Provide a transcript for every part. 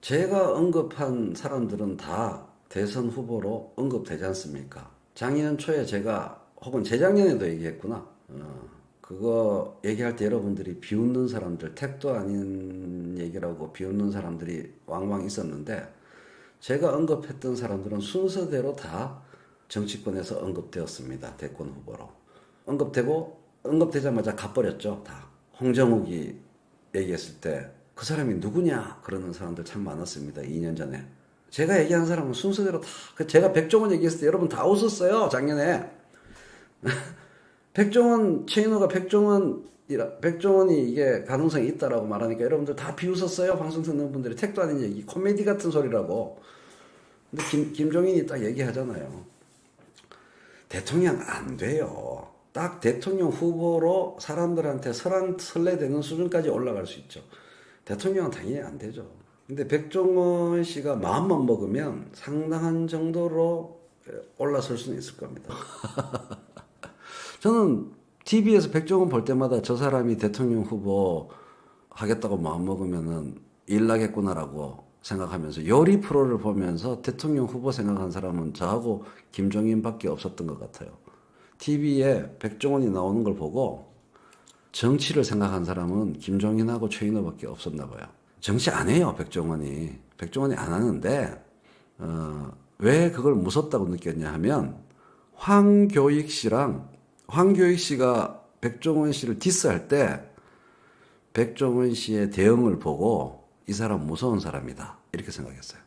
제가 언급한 사람들은 다 대선 후보로 언급되지 않습니까? 작년 초에 제가 혹은 재작년에도 얘기했구나. 그거 얘기할 때 여러분들이 비웃는 사람들, 택도 아닌 얘기라고 비웃는 사람들이 왕왕 있었는데 제가 언급했던 사람들은 순서대로 다 정치권에서 언급되었습니다. 대권 후보로. 언급되자마자 가버렸죠. 다. 홍정욱이 얘기했을 때 그 사람이 누구냐 그러는 사람들 참 많았습니다. 2년 전에. 제가 얘기한 사람은 순서대로 다, 제가 백종원 얘기했을 때 여러분 다 웃었어요. 작년에. 백종원, 최인호가 백종원이 이게 가능성이 있다라고 말하니까 여러분들 다 비웃었어요. 방송 듣는 분들이. 택도 아닌 얘기, 코미디 같은 소리라고. 근데 김종인이 딱 얘기하잖아요. 대통령 안 돼요. 딱 대통령 후보로 사람들한테 설레되는 수준까지 올라갈 수 있죠. 대통령은 당연히 안 되죠. 근데 백종원 씨가 마음만 먹으면 상당한 정도로 올라설 수는 있을 겁니다. 저는 TV에서 백종원 볼 때마다 저 사람이 대통령 후보 하겠다고 마음 먹으면은 일 나겠구나라고 생각하면서 요리 프로를 보면서 대통령 후보 생각한 사람은 저하고 김종인밖에 없었던 것 같아요. TV에 백종원이 나오는 걸 보고 정치를 생각한 사람은 김종인하고 최인호밖에 없었나 봐요. 정치 안 해요, 백종원이. 백종원이 안 하는데 왜 그걸 무섭다고 느꼈냐 하면 황교익 씨가 백종원 씨를 디스할 때 백종원 씨의 대응을 보고 이 사람 무서운 사람이다 이렇게 생각했어요.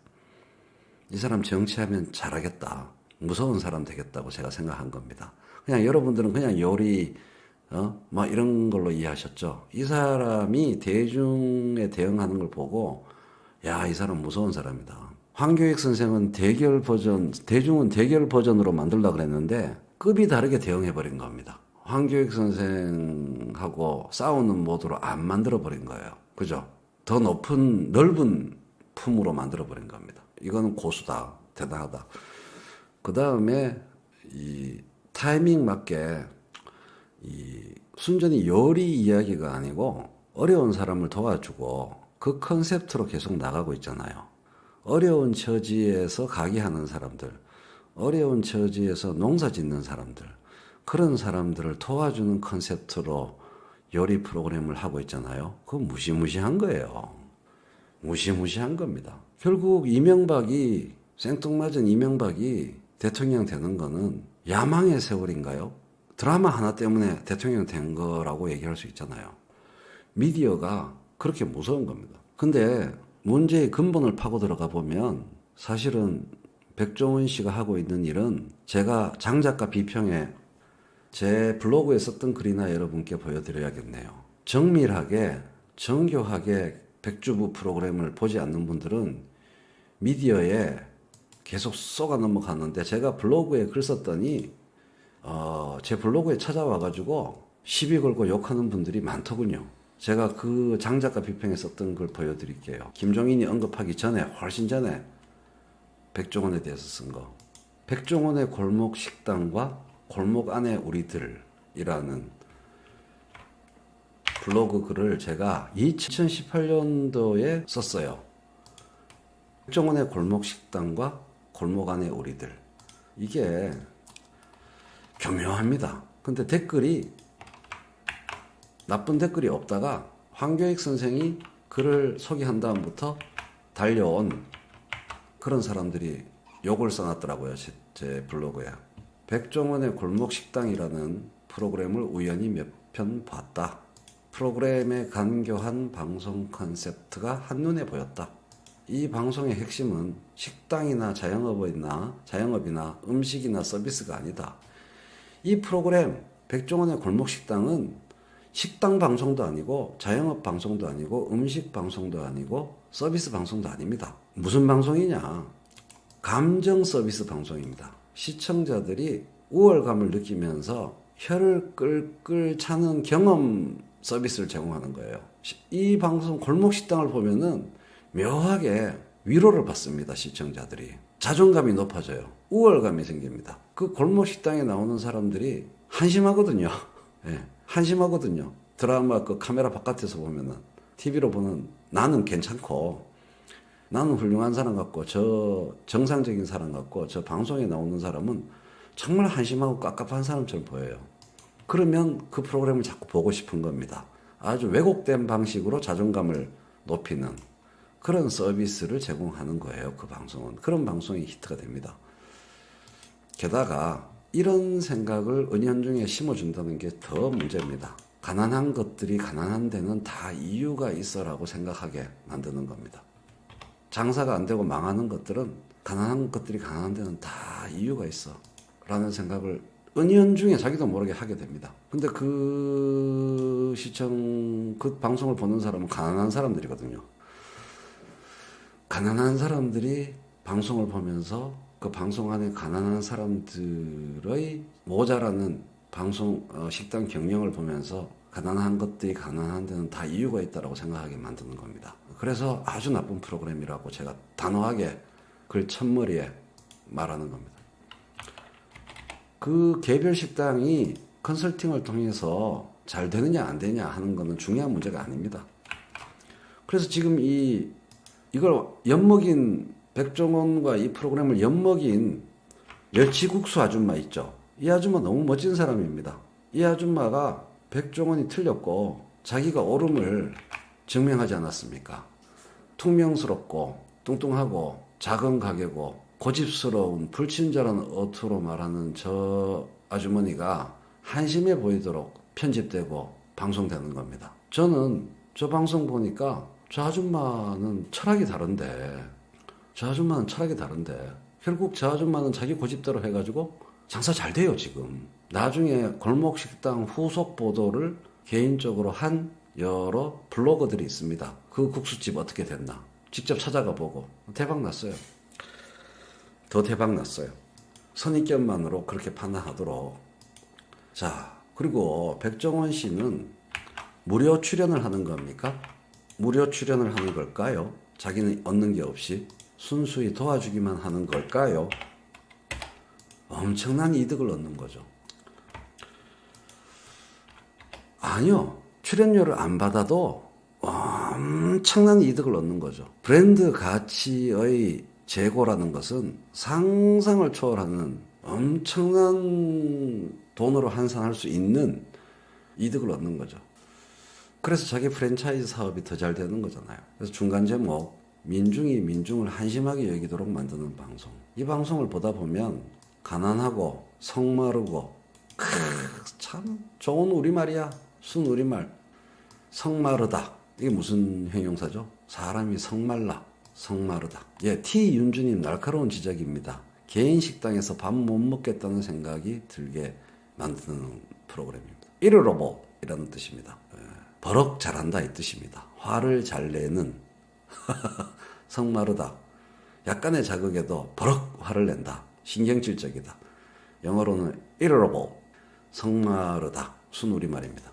이 사람 정치하면 잘하겠다, 무서운 사람 되겠다고 제가 생각한 겁니다. 그냥 여러분들은 그냥 요리 막 이런 걸로 이해하셨죠. 이 사람이 대중에 대응하는 걸 보고 야, 이 사람 무서운 사람이다. 황교익 선생은 대중은 대결 버전으로 만들려고 그랬는데 급이 다르게 대응해버린 겁니다. 황교익 선생하고 싸우는 모드로 안 만들어버린 거예요. 그죠? 더 높은, 넓은 품으로 만들어버린 겁니다. 이거는 고수다. 대단하다. 그 다음에 이 타이밍 맞게 순전히 요리 이야기가 아니고 어려운 사람을 도와주고 그 컨셉트로 계속 나가고 있잖아요. 어려운 처지에서 가게하는 사람들, 어려운 처지에서 농사 짓는 사람들, 그런 사람들을 도와주는 컨셉트로 요리 프로그램을 하고 있잖아요. 그건 무시무시한 거예요. 무시무시한 겁니다. 결국 생뚱맞은 이명박이 대통령 되는 거는 야망의 세월인가요? 드라마 하나 때문에 대통령 된 거라고 얘기할 수 있잖아요. 미디어가 그렇게 무서운 겁니다. 근데 문제의 근본을 파고 들어가 보면 사실은 백종원 씨가 하고 있는 일은 제가 장작가 비평에 제 블로그에 썼던 글이나 여러분께 보여드려야겠네요. 정밀하게 정교하게 백주부 프로그램을 보지 않는 분들은 미디어에 계속 쏘가 넘어가는데 제가 블로그에 글 썼더니 제 블로그에 찾아와가지고 시비 걸고 욕하는 분들이 많더군요. 제가 그 장작가 비평에 썼던 걸 보여드릴게요. 김종인이 언급하기 전에, 훨씬 전에 백종원에 대해서 쓴 거. 백종원의 골목 식당과 골목 안의 우리들이라는 블로그 글을 제가 2018년도에 썼어요. 백종원의 골목 식당과 골목 안의 우리들. 이게 교묘합니다. 근데 댓글이 나쁜 댓글이 없다가 황교익 선생이 글을 소개한 다음부터 달려온 그런 사람들이 욕을 써놨더라고요. 제 블로그에. 백종원의 골목식당이라는 프로그램을 우연히 몇 편 봤다. 프로그램의 간교한 방송 컨셉트가 한눈에 보였다. 이 방송의 핵심은 식당이나 자영업이나 음식이나 서비스가 아니다. 이 프로그램 백종원의 골목식당은 식당 방송도 아니고 자영업 방송도 아니고 음식 방송도 아니고 서비스 방송도 아닙니다. 무슨 방송이냐? 감정 서비스 방송입니다. 시청자들이 우월감을 느끼면서 혀를 끌끌 차는 경험 서비스를 제공하는 거예요. 이 방송 골목식당을 보면은 묘하게 위로를 받습니다. 시청자들이. 자존감이 높아져요. 우월감이 생깁니다. 그 골목식당에 나오는 사람들이 한심하거든요. 예, 한심하거든요. 드라마 그 카메라 바깥에서 보면은 TV로 보는 나는 괜찮고 나는 훌륭한 사람 같고 저 정상적인 사람 같고 저 방송에 나오는 사람은 정말 한심하고 깝깝한 사람처럼 보여요. 그러면 그 프로그램을 자꾸 보고 싶은 겁니다. 아주 왜곡된 방식으로 자존감을 높이는 그런 서비스를 제공하는 거예요. 그 방송은. 그런 방송이 히트가 됩니다. 게다가 이런 생각을 은연중에 심어준다는 게 더 문제입니다. 가난한 것들이 가난한 데는 다 이유가 있어라고 생각하게 만드는 겁니다. 장사가 안 되고 망하는 것들은 가난한 것들이 가난한 데는 다 이유가 있어 라는 생각을 은연중에 자기도 모르게 하게 됩니다. 근데 그 방송을 보는 사람은 가난한 사람들이거든요. 가난한 사람들이 방송을 보면서 그 방송 안에 가난한 사람들의 모자라는 식당 경영을 보면서 가난한 것들이 가난한 데는 다 이유가 있다고 생각하게 만드는 겁니다. 그래서 아주 나쁜 프로그램이라고 제가 단호하게 글 첫머리에 말하는 겁니다. 그 개별 식당이 컨설팅을 통해서 잘 되느냐 안 되느냐 하는 것은 중요한 문제가 아닙니다. 그래서 지금 이걸 엿먹인 백종원과 이 프로그램을 엿먹인 멸치국수 아줌마 있죠. 이 아줌마 너무 멋진 사람입니다. 이 아줌마가 백종원이 틀렸고 자기가 옳음을 증명하지 않았습니까? 퉁명스럽고 뚱뚱하고 작은 가게고 고집스러운 불친절한 어투로 말하는 저 아주머니가 한심해 보이도록 편집되고 방송되는 겁니다. 저는 저 방송 보니까 저 아줌마는 철학이 다른데 결국 저 아줌마는 자기 고집대로 해가지고 장사 잘 돼요. 지금 나중에 골목식당 후속 보도를 개인적으로 한 여러 블로거들이 있습니다. 그 국수집 어떻게 됐나 직접 찾아가 보고 대박 났어요. 더 대박 났어요. 선입견만으로 그렇게 판단하도록. 자, 그리고 백종원 씨는 무료 출연을 하는 겁니까? 무료 출연을 하는 걸까요? 자기는 얻는 게 없이 순수히 도와주기만 하는 걸까요? 엄청난 이득을 얻는 거죠. 아니요. 출연료를 안 받아도 엄청난 이득을 얻는 거죠. 브랜드 가치의 재고라는 것은 상상을 초월하는 엄청난 돈으로 환산할 수 있는 이득을 얻는 거죠. 그래서 자기 프랜차이즈 사업이 더 잘 되는 거잖아요. 그래서 중간 제목 민중이 민중을 한심하게 여기도록 만드는 방송. 이 방송을 보다 보면 가난하고 성마르고 참 좋은 우리말이야. 순 우리말. 성마르다. 이게 무슨 형용사죠? 사람이 성말라. 성마르다. 예, T윤주님 날카로운 지적입니다. 개인 식당에서 밥 못 먹겠다는 생각이 들게 만드는 프로그램입니다. 이르로보이라는 뜻입니다. 버럭 잘한다 이 뜻입니다. 화를 잘 내는 성마르다. 약간의 자극에도 버럭 화를 낸다. 신경질적이다. 영어로는 irritable, 성마르다. 순우리말입니다.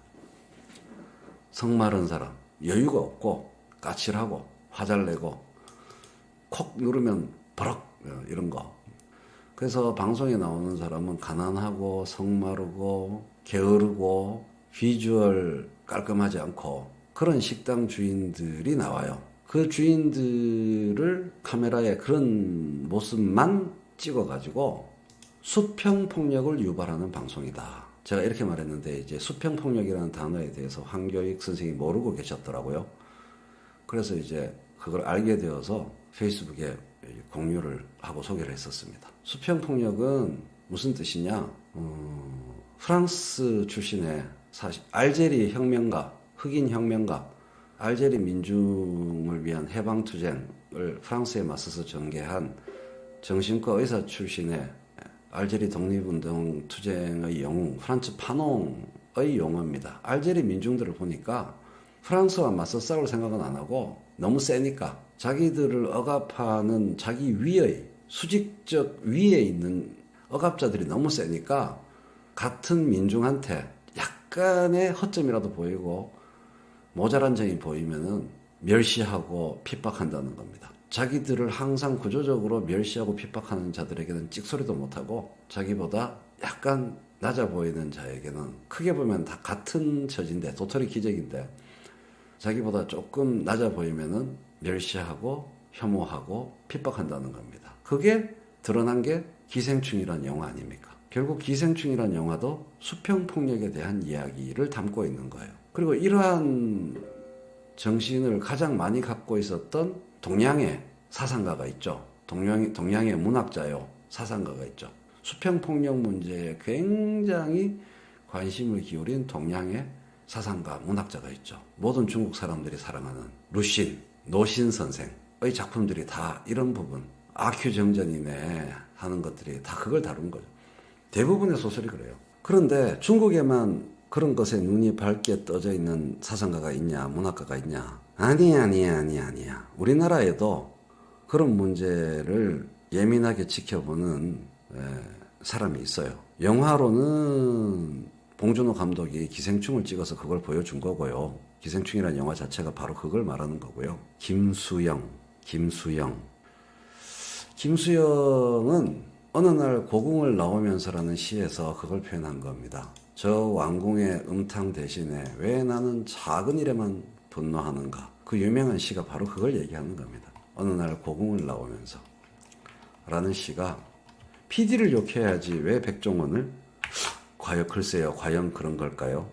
성마른 사람, 여유가 없고 까칠하고 화 잘 내고 콕 누르면 버럭 이런 거. 그래서 방송에 나오는 사람은 가난하고 성마르고 게으르고 비주얼 깔끔하지 않고 그런 식당 주인들이 나와요. 그 주인들을 카메라에 그런 모습만 찍어가지고 수평폭력을 유발하는 방송이다. 제가 이렇게 말했는데 이제 수평폭력이라는 단어에 대해서 황교익 선생님이 모르고 계셨더라고요. 그래서 이제 그걸 알게 되어서 페이스북에 공유를 하고 소개를 했었습니다. 수평폭력은 무슨 뜻이냐? 프랑스 출신의 알제리 혁명가, 흑인 혁명가, 알제리 민중을 위한 해방투쟁을 프랑스에 맞서서 전개한 정신과 의사 출신의 알제리 독립운동 투쟁의 영웅 프란츠 파농의 용어입니다. 알제리 민중들을 보니까 프랑스와 맞서 싸울 생각은 안 하고 너무 세니까 자기들을 억압하는 자기 위의 수직적 위에 있는 억압자들이 너무 세니까 같은 민중한테 약간의 허점이라도 보이고 모자란 점이 보이면은 멸시하고 핍박한다는 겁니다. 자기들을 항상 구조적으로 멸시하고 핍박하는 자들에게는 찍소리도 못하고 자기보다 약간 낮아 보이는 자에게는 크게 보면 다 같은 처지인데 도토리 기적인데 자기보다 조금 낮아 보이면은 멸시하고 혐오하고 핍박한다는 겁니다. 그게 드러난 게 기생충이란 영화 아닙니까? 결국 기생충이란 영화도 수평폭력에 대한 이야기를 담고 있는 거예요. 그리고 이러한 정신을 가장 많이 갖고 있었던 동양의 사상가가 있죠. 동양의 문학자요, 사상가가 있죠. 수평폭력 문제에 굉장히 관심을 기울인 동양의 사상가, 문학자가 있죠. 모든 중국 사람들이 사랑하는 루신, 노신 선생의 작품들이 다 이런 부분, 아큐정전이네 하는 것들이 다 그걸 다룬 거죠. 대부분의 소설이 그래요. 그런데 중국에만 그런 것에 눈이 밝게 떠져 있는 사상가가 있냐, 문학가가 있냐? 아니야. 우리나라에도 그런 문제를 예민하게 지켜보는 사람이 있어요. 영화로는 봉준호 감독이 기생충을 찍어서 그걸 보여준 거고요. 기생충이라는 영화 자체가 바로 그걸 말하는 거고요. 김수영은 어느 날 고궁을 나오면서라는 시에서 그걸 표현한 겁니다. 저 왕궁의 음탕 대신에 왜 나는 작은 일에만 분노하는가. 그 유명한 시가 바로 그걸 얘기하는 겁니다. 어느 날 고궁을 나오면서 라는 시가 PD를 욕해야지 왜 백종원을 글쎄요, 과연 그런 걸까요?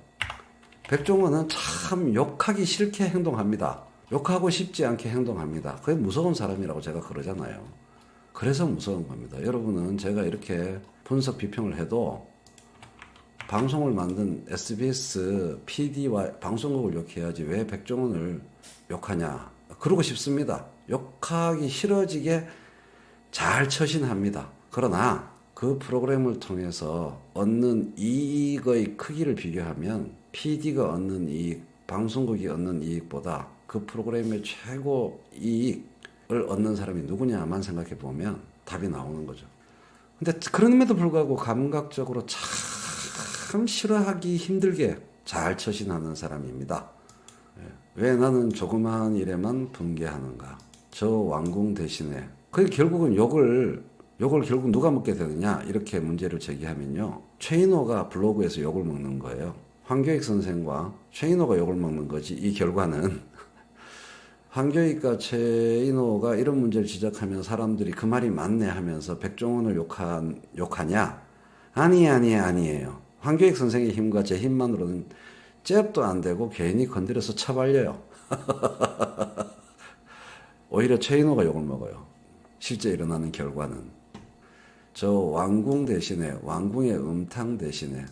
백종원은 참 욕하기 싫게 행동합니다. 욕하고 싶지 않게 행동합니다. 그게 무서운 사람이라고 제가 그러잖아요. 그래서 무서운 겁니다. 여러분은 제가 이렇게 분석 비평을 해도 방송을 만든 SBS PD와 방송국을 욕해야지 왜 백종원을 욕하냐. 그러고 싶습니다. 욕하기 싫어지게 잘 처신합니다. 그러나 그 프로그램을 통해서 얻는 이익의 크기를 비교하면 PD가 얻는 이익, 방송국이 얻는 이익보다 그 프로그램의 최고 이익을 얻는 사람이 누구냐만 생각해 보면 답이 나오는 거죠. 근데 그럼에도 불구하고 감각적으로 참 싫어하기 힘들게 잘 처신하는 사람입니다. 왜 나는 조그마한 일에만 분개하는가? 저 왕궁 대신에 그게 결국은 욕을 결국 누가 먹게 되느냐 이렇게 문제를 제기하면요. 최인호가 블로그에서 욕을 먹는 거예요. 황교익 선생과 최인호가 욕을 먹는 거지. 이 결과는 황교익과 최인호가 이런 문제를 지적하면 사람들이 그 말이 맞네 하면서 백종원을 욕하냐? 아니에요. 황교익 선생의 힘과 제 힘만으로는 잽도 안 되고 괜히 건드려서 처발려요. 오히려 최인호가 욕을 먹어요. 실제 일어나는 결과는. 저 왕궁 대신에, 왕궁의 음탕 대신에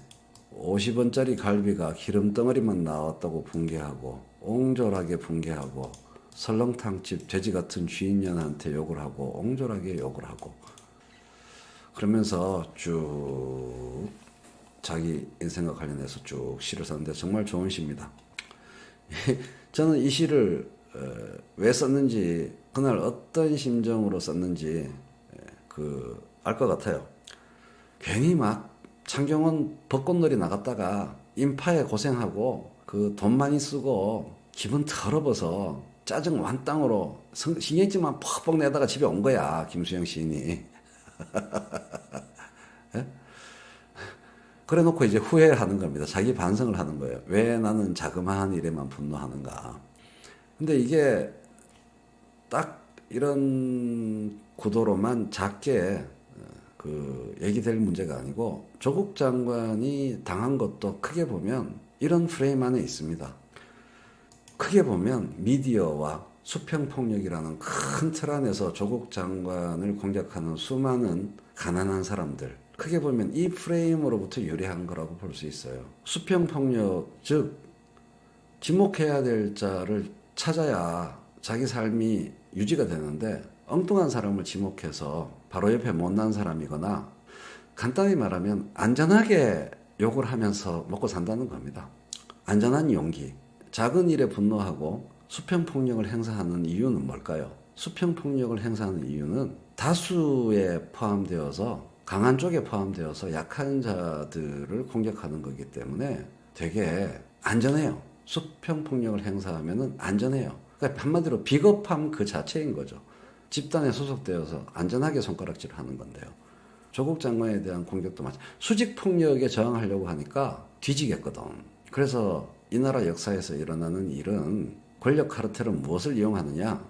50원짜리 갈비가 기름덩어리만 나왔다고 붕괴하고 옹졸하게 붕괴하고 설렁탕집 돼지 같은 주인년한테 욕을 하고 옹졸하게 욕을 하고 그러면서 쭉 자기 인생과 관련해서 쭉 시를 썼는데 정말 좋은 시입니다. 저는 이 시를 왜 썼는지 그날 어떤 심정으로 썼는지 알 것 같아요. 괜히 막 창경원 벚꽃놀이 나갔다가 인파에 고생하고 그 돈 많이 쓰고 기분 더러워서 짜증 완땅으로 신경질만 퍽퍽 내다가 집에 온 거야. 김수영 시인이. 그래 놓고 이제 후회하는 겁니다. 자기 반성을 하는 거예요. 왜 나는 자그마한 일에만 분노하는가. 근데 이게 딱 이런 구도로만 작게 얘기될 문제가 아니고 조국 장관이 당한 것도 크게 보면 이런 프레임 안에 있습니다. 크게 보면 미디어와 수평폭력이라는 큰 틀 안에서 조국 장관을 공격하는 수많은 가난한 사람들, 크게 보면 이 프레임으로부터 유래한 거라고 볼 수 있어요. 수평폭력, 즉 지목해야 될 자를 찾아야 자기 삶이 유지가 되는데 엉뚱한 사람을 지목해서 바로 옆에 못난 사람이거나 간단히 말하면 안전하게 욕을 하면서 먹고 산다는 겁니다. 안전한 용기. 작은 일에 분노하고 수평폭력을 행사하는 이유는 뭘까요? 수평폭력을 행사하는 이유는 다수에 포함되어서 강한 쪽에 포함되어서 약한 자들을 공격하는 거기 때문에 되게 안전해요. 수평폭력을 행사하면 안전해요. 그러니까 한마디로 비겁함 그 자체인 거죠. 집단에 소속되어서 안전하게 손가락질을 하는 건데요. 조국 장관에 대한 공격도 마찬가지. 수직폭력에 저항하려고 하니까 뒤지겠거든. 그래서 이 나라 역사에서 일어나는 일은 권력 카르텔은 무엇을 이용하느냐?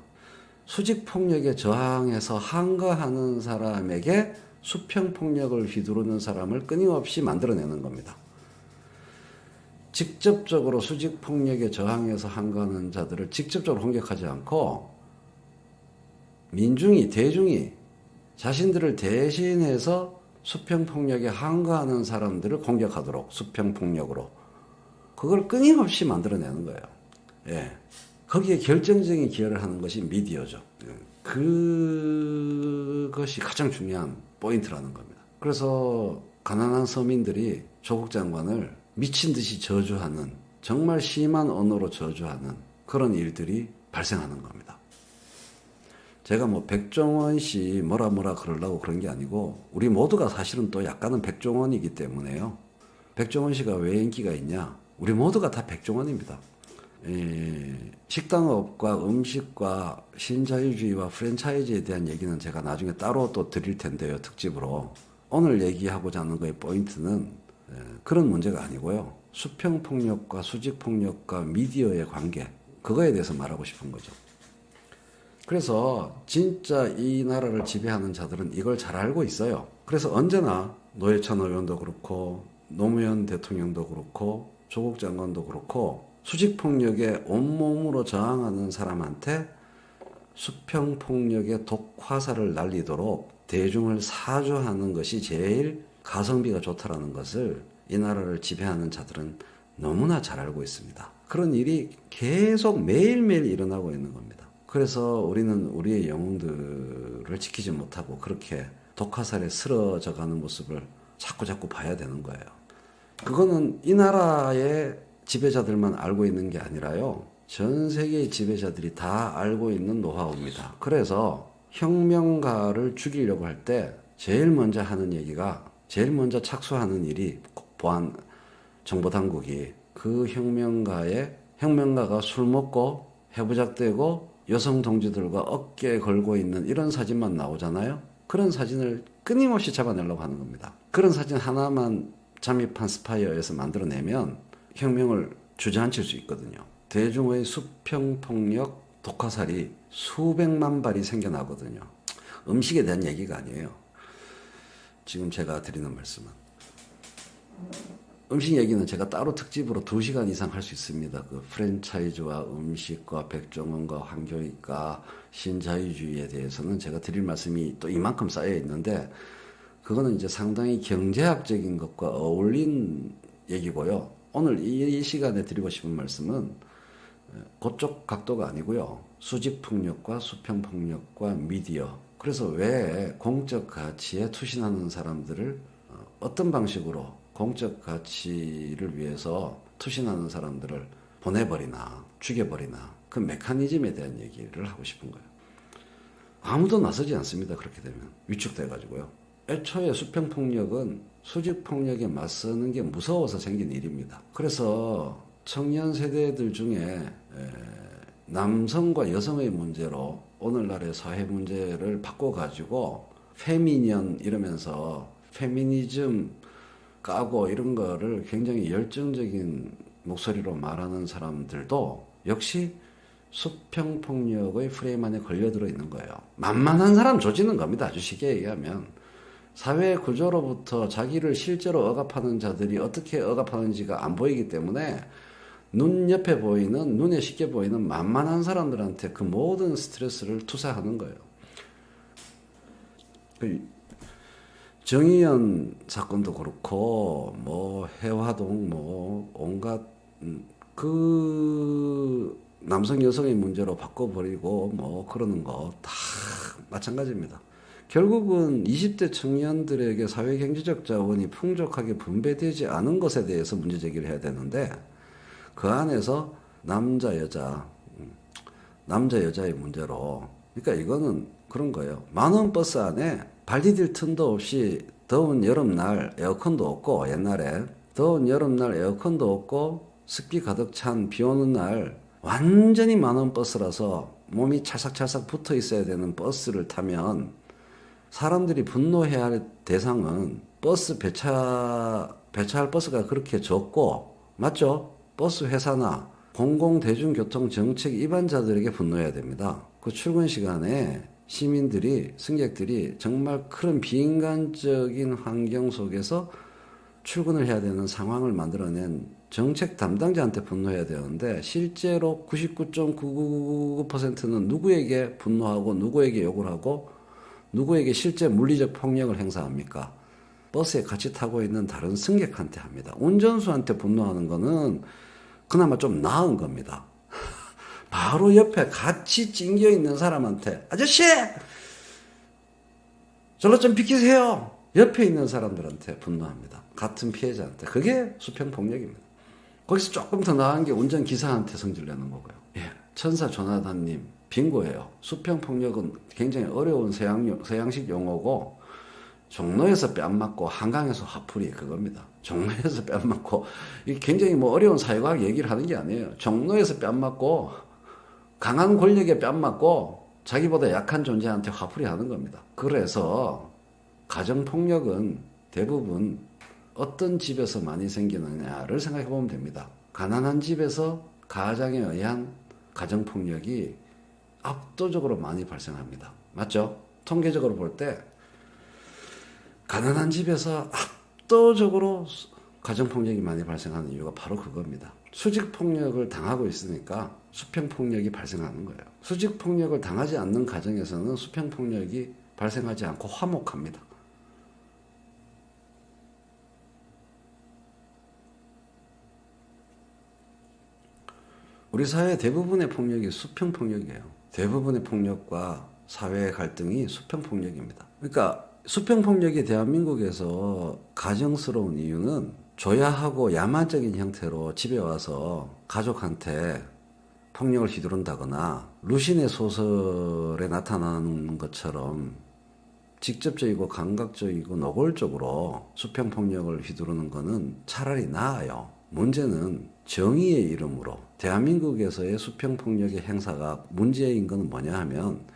수직폭력에 저항해서 항거하는 사람에게 수평폭력을 휘두르는 사람을 끊임없이 만들어내는 겁니다. 직접적으로 수직폭력에 저항해서 항거하는 자들을 직접적으로 공격하지 않고 대중이 자신들을 대신해서 수평폭력에 항거하는 사람들을 공격하도록 수평폭력으로 그걸 끊임없이 만들어내는 거예요. 예. 거기에 결정적인 기여를 하는 것이 미디어죠. 그것이 가장 중요한 포인트라는 겁니다. 그래서 가난한 서민들이 조국 장관을 미친 듯이 저주하는, 정말 심한 언어로 저주하는 그런 일들이 발생하는 겁니다. 제가 백종원 씨 뭐라 그러려고 그런 게 아니고 우리 모두가 사실은 또 약간은 백종원이기 때문에요. 백종원 씨가 왜 인기가 있냐? 우리 모두가 다 백종원입니다. 식당업과 음식과 신자유주의와 프랜차이즈에 대한 얘기는 제가 나중에 따로 또 드릴 텐데요. 특집으로. 오늘 얘기하고자 하는 거의 포인트는 그런 문제가 아니고요. 수평폭력과 수직폭력과 미디어의 관계, 그거에 대해서 말하고 싶은 거죠. 그래서 진짜 이 나라를 지배하는 자들은 이걸 잘 알고 있어요. 그래서 언제나 노회찬 의원도 그렇고 노무현 대통령도 그렇고 조국 장관도 그렇고 수직폭력에 온몸으로 저항하는 사람한테 수평폭력의 독화살을 날리도록 대중을 사주하는 것이 제일 가성비가 좋다라는 것을 이 나라를 지배하는 자들은 너무나 잘 알고 있습니다. 그런 일이 계속 매일매일 일어나고 있는 겁니다. 그래서 우리는 우리의 영웅들을 지키지 못하고 그렇게 독화살에 쓰러져가는 모습을 자꾸 봐야 되는 거예요. 그거는 이 나라의 지배자들만 알고 있는 게 아니라요. 전 세계의 지배자들이 다 알고 있는 노하우입니다. 그래서 혁명가를 죽이려고 할 때 제일 먼저 착수하는 일이 보안 정보당국이 그 혁명가가 술 먹고 해부작되고 여성 동지들과 어깨에 걸고 있는 이런 사진만 나오잖아요. 그런 사진을 끊임없이 잡아내려고 하는 겁니다. 그런 사진 하나만 잠입한 스파이어에서 만들어내면 혁명을 주저앉힐 수 있거든요. 대중의 수평폭력 독화살이 수백만 발이 생겨나거든요. 음식에 대한 얘기가 아니에요. 지금 제가 드리는 말씀은. 음식 얘기는 제가 따로 특집으로 2시간 이상 할 수 있습니다. 그 프랜차이즈와 음식과 백종원과 황교익과 신자유주의에 대해서는 제가 드릴 말씀이 또 이만큼 쌓여 있는데 그거는 이제 상당히 경제학적인 것과 어울린 얘기고요. 오늘 이 시간에 드리고 싶은 말씀은 그쪽 각도가 아니고요. 수직폭력과 수평폭력과 미디어. 그래서 왜 공적 가치에 투신하는 사람들을 어떤 방식으로 공적 가치를 위해서 투신하는 사람들을 보내버리나 죽여버리나 그 메커니즘에 대한 얘기를 하고 싶은 거예요. 아무도 나서지 않습니다. 그렇게 되면 위축돼가지고요. 애초에 수평폭력은 수직폭력에 맞서는 게 무서워서 생긴 일입니다. 그래서 청년 세대들 중에 남성과 여성의 문제로 오늘날의 사회 문제를 바꿔가지고 페미니언 이러면서 페미니즘 까고 이런 거를 굉장히 열정적인 목소리로 말하는 사람들도 역시 수평폭력의 프레임 안에 걸려들어 있는 거예요. 만만한 사람 조지는 겁니다. 아주 쉽게 얘기하면. 사회 구조로부터 자기를 실제로 억압하는 자들이 어떻게 억압하는지가 안 보이기 때문에 눈에 쉽게 보이는 만만한 사람들한테 그 모든 스트레스를 투사하는 거예요. 정의연 사건도 그렇고 해화동 온갖 그 남성 여성의 문제로 바꿔버리고 그러는 거 다 마찬가지입니다. 결국은 20대 청년들에게 사회경제적 자원이 풍족하게 분배되지 않은 것에 대해서 문제 제기를 해야 되는데 그 안에서 남자 여자의 문제로 그러니까 이거는 그런 거예요. 만원 버스 안에 발 디딜 틈도 없이 더운 여름날 에어컨도 없고 옛날에 더운 여름날 에어컨도 없고 습기 가득 찬 비 오는 날 완전히 만원 버스라서 몸이 찰싹찰싹 붙어 있어야 되는 버스를 타면 사람들이 분노해야 할 대상은 버스 배차할 버스가 그렇게 적고 맞죠? 버스 회사나 공공대중교통 정책 위반자들에게 분노해야 됩니다. 그 출근 시간에 시민들이, 승객들이 정말 그런 비인간적인 환경 속에서 출근을 해야 되는 상황을 만들어낸 정책 담당자한테 분노해야 되는데, 실제로 99.999%는 누구에게 분노하고 누구에게 욕을 하고 누구에게 실제 물리적 폭력을 행사합니까? 버스에 같이 타고 있는 다른 승객한테 합니다. 운전수한테 분노하는 거는 그나마 좀 나은 겁니다. 바로 옆에 같이 찡겨 있는 사람한테, 아저씨! 절로 좀 비키세요! 옆에 있는 사람들한테 분노합니다. 같은 피해자한테. 그게 수평폭력입니다. 거기서 조금 더 나은 게 운전기사한테 성질내는 거고요. 예. 천사 조나단님, 빙고예요. 수평폭력은 굉장히 어려운 서양식 용어고, 종로에서 뺨 맞고 한강에서 화풀이 그겁니다. 종로에서 뺨 맞고, 이게 굉장히 뭐 어려운 사회과학 얘기를 하는 게 아니에요. 종로에서 뺨 맞고, 강한 권력에 뺨 맞고, 자기보다 약한 존재한테 화풀이 하는 겁니다. 그래서 가정폭력은 대부분 어떤 집에서 많이 생기느냐를 생각해 보면 됩니다. 가난한 집에서 가장에 의한 가정폭력이 압도적으로 많이 발생합니다. 맞죠? 통계적으로 볼 때 가난한 집에서 압도적으로 가정폭력이 많이 발생하는 이유가 바로 그겁니다. 수직폭력을 당하고 있으니까 수평폭력이 발생하는 거예요. 수직폭력을 당하지 않는 가정에서는 수평폭력이 발생하지 않고 화목합니다. 우리 사회 대부분의 폭력이 수평폭력이에요. 대부분의 폭력과 사회 갈등이 수평폭력입니다. 그러니까 수평폭력이 대한민국에서 가정스러운 이유는 조야하고 야만적인 형태로 집에 와서 가족한테 폭력을 휘두른다거나 루신의 소설에 나타나는 것처럼 직접적이고 감각적이고 노골적으로 수평폭력을 휘두르는 거는 차라리 나아요. 문제는 정의의 이름으로 대한민국에서의 수평폭력의 행사가 문제인 건 뭐냐 하면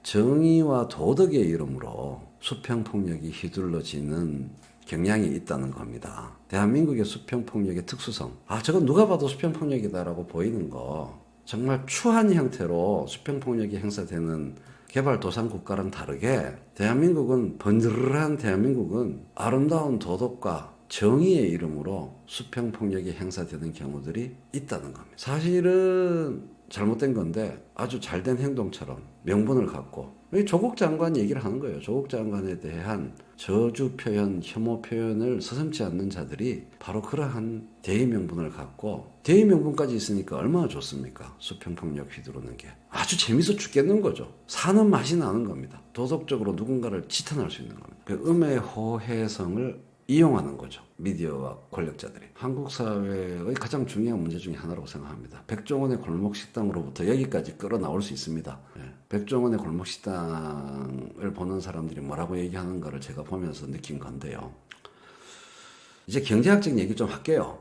정의와 도덕의 이름으로 수평폭력이 휘둘러지는 경향이 있다는 겁니다. 대한민국의 수평폭력의 특수성. 저건 누가 봐도 수평폭력이다라고 보이는 거. 정말 추한 형태로 수평폭력이 행사되는 개발도상국가랑 다르게 대한민국은 번들한 대한민국은 아름다운 도덕과 정의의 이름으로 수평폭력이 행사되는 경우들이 있다는 겁니다. 사실은 잘못된 건데 아주 잘된 행동처럼 명분을 갖고 조국 장관 얘기를 하는 거예요. 조국 장관에 대한 저주 표현, 혐오 표현을 서슴지 않는 자들이 바로 그러한 대의 명분을 갖고 대의 명분까지 있으니까 얼마나 좋습니까? 수평폭력 휘두르는 게 아주 재밌어 죽겠는 거죠. 사는 맛이 나는 겁니다. 도덕적으로 누군가를 지탄할 수 있는 겁니다. 그 음의 호혜성을 이용하는 거죠. 미디어와 권력자들이. 한국 사회의 가장 중요한 문제 중에 하나라고 생각합니다. 백종원의 골목식당으로부터 여기까지 끌어나올 수 있습니다. 백종원의 골목식당을 보는 사람들이 뭐라고 얘기하는가를 제가 보면서 느낀 건데요. 이제 경제학적 얘기 좀 할게요.